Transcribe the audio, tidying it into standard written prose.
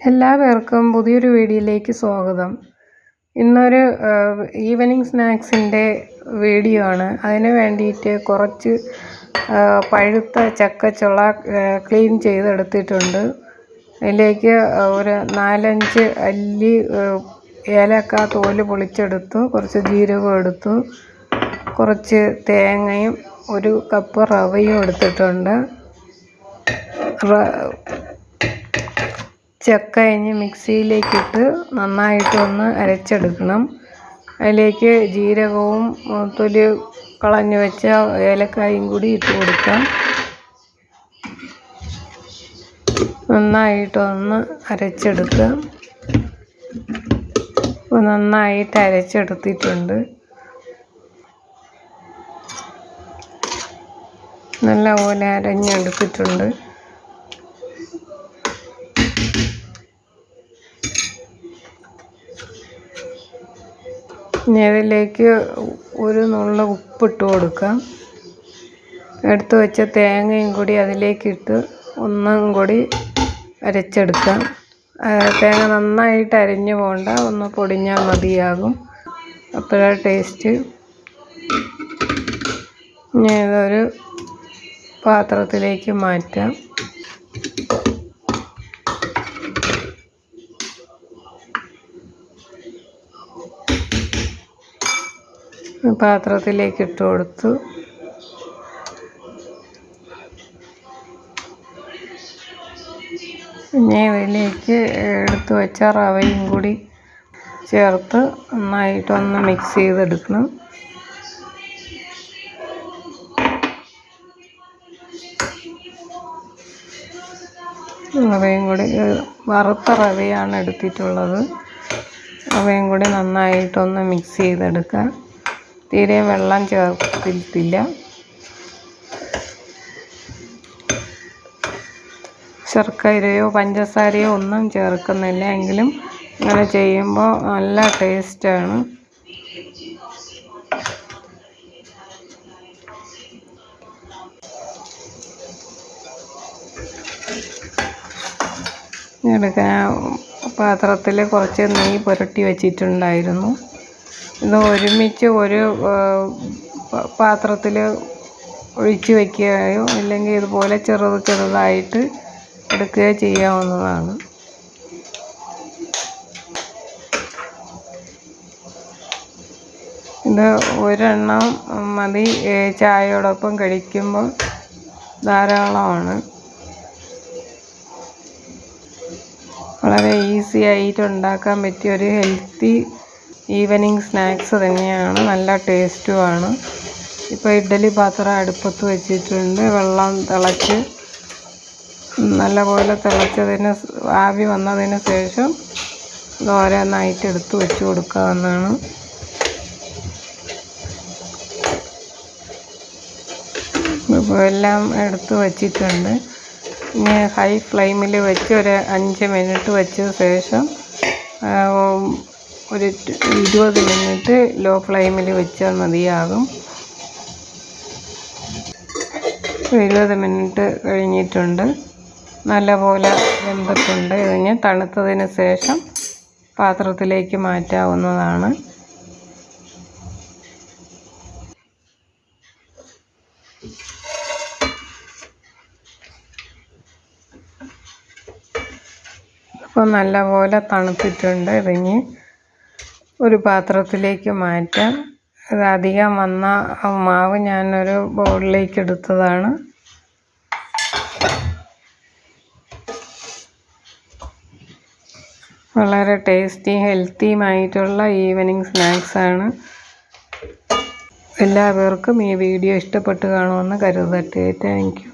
എല്ലാവർക്കും പുതിയൊരു വീഡിയോയിലേക്ക് സ്വാഗതം. ഇന്നൊരു ഈവനിങ് സ്നാക്സിൻ്റെ വീഡിയോ ആണ്. അതിന് വേണ്ടിയിട്ട് കുറച്ച് പഴുത്ത ചക്കച്ചുള ക്ലീൻ ചെയ്തെടുത്തിട്ടുണ്ട്. അതിലേക്ക് ഒരു 4-5 അല്ലി ഏലക്ക തോല് പൊളിച്ചെടുത്തു, കുറച്ച് ജീരകം എടുത്തു, കുറച്ച് തേങ്ങയും 1 കപ്പ് റവയും എടുത്തിട്ടുണ്ട്. ചക്ക ഇനി മിക്സിയിലേക്കിട്ട് നന്നായിട്ടൊന്ന് അരച്ചെടുക്കണം. അതിലേക്ക് ജീരകവും തൊലി കളഞ്ഞു വെച്ച ഏലക്കായും കൂടി ഇട്ട് കൊടുക്കാം. നന്നായിട്ടൊന്ന് അരച്ചെടുക്കാം. നന്നായിട്ട് അരച്ചെടുത്തിട്ടുണ്ട്. നല്ലപോലെ അരഞ്ഞെടുത്തിട്ടുണ്ട്. ഇനി അതിലേക്ക് ഒരു നുള്ള ഉപ്പിട്ട് കൊടുക്കാം. എടുത്തു വെച്ച തേങ്ങയും കൂടി അതിലേക്കിട്ട് ഒന്നും കൂടി അരച്ചെടുക്കാം. തേങ്ങ നന്നായിട്ട് അരിഞ്ഞു പോകണ്ട, ഒന്ന് പൊടിഞ്ഞാൽ മതിയാകും. അപ്പോഴാണ് ടേസ്റ്റ്. ഇനി ഇതൊരു പാത്രത്തിലേക്ക് മാറ്റാം. പാത്രത്തിലേക്ക് ഇട്ട് കൊടുത്തു. ഇനി ഇതിലേക്ക് എടുത്തു വെച്ച റവയും കൂടി ചേർത്ത് നന്നായിട്ടൊന്ന് മിക്സ് ചെയ്തെടുക്കണം. റവയും കൂടി വറുത്ത റവയാണ് എടുത്തിട്ടുള്ളത്. റവയും കൂടി നന്നായിട്ടൊന്ന് മിക്സ് ചെയ്തെടുക്കുക. തീരെ വെള്ളം ചേർത്തിട്ടില്ല. ശർക്കരയോ പഞ്ചസാരയോ ഒന്നും ചേർക്കുന്നില്ല. എങ്കിലും ഇങ്ങനെ ചെയ്യുമ്പോൾ നല്ല ടേസ്റ്റാണ്. എടുക്കാൻ പാത്രത്തിൽ കുറച്ച് നെയ്യ് പുരട്ടി വച്ചിട്ടുണ്ടായിരുന്നു. ഇത് ഒരുമിച്ച് ഒരു പാത്രത്തിൽ ഒഴിച്ച് വയ്ക്കുകയോ അല്ലെങ്കിൽ ഇതുപോലെ ചെറുതായിട്ട് എടുക്കുകയോ ചെയ്യാവുന്നതാണ്. ഇത് ഒരെണ്ണം മതി. ചായയോടൊപ്പം കഴിക്കുമ്പോൾ ധാരാളമാണ്. വളരെ ഈസി ആയിട്ട് ഉണ്ടാക്കാൻ പറ്റിയ ഒരു ഹെൽത്തി ഈവനിങ് സ്നാക്സ് തന്നെയാണ്. നല്ല ടേസ്റ്റുമാണ്. ഇപ്പോൾ ഇഡ്ഡലി പാത്രം അടുപ്പത്ത് വെച്ചിട്ടുണ്ട്. വെള്ളം തിളച്ച് നല്ലപോലെ തിളച്ചതിന് ആവി വന്നതിന് ശേഷം ഓരോന്നായിട്ട് എടുത്ത് വെച്ച് കൊടുക്കാവുന്നതാണ്. ഇപ്പോൾ എല്ലാം എടുത്ത് വച്ചിട്ടുണ്ട്. ഇനി ഹൈ ഫ്ലെയിമിൽ വെച്ച് ഒരു 5 മിനിറ്റ് വെച്ച ശേഷം ഒരു 20 മിനിറ്റ് ലോ ഫ്ലെയിമിൽ വെച്ചാൽ മതിയാകും. 20 മിനിറ്റ് കഴിഞ്ഞിട്ടുണ്ട്. നല്ലപോലെ വെന്തിട്ടുണ്ട്. ഇതിന് തണുത്തതിന് ശേഷം പാത്രത്തിലേക്ക് മാറ്റാവുന്നതാണ്. അപ്പോൾ നല്ലപോലെ തണുത്തിട്ടുണ്ട്. ഇതിന് ഒരു പാത്രത്തിലേക്ക് മാറ്റാം. ഇത് അധികം വന്ന മാവ് ഞാനൊരു ബൗളിലേക്ക് എടുത്തതാണ്. വളരെ ടേസ്റ്റി ഹെൽത്തിയുമായിട്ടുള്ള ഈവനിങ് സ്നാക്സാണ്. എല്ലാവർക്കും ഈ വീഡിയോ ഇഷ്ടപ്പെട്ട് കാണുമെന്ന് കരുതട്ടെ. Thank you.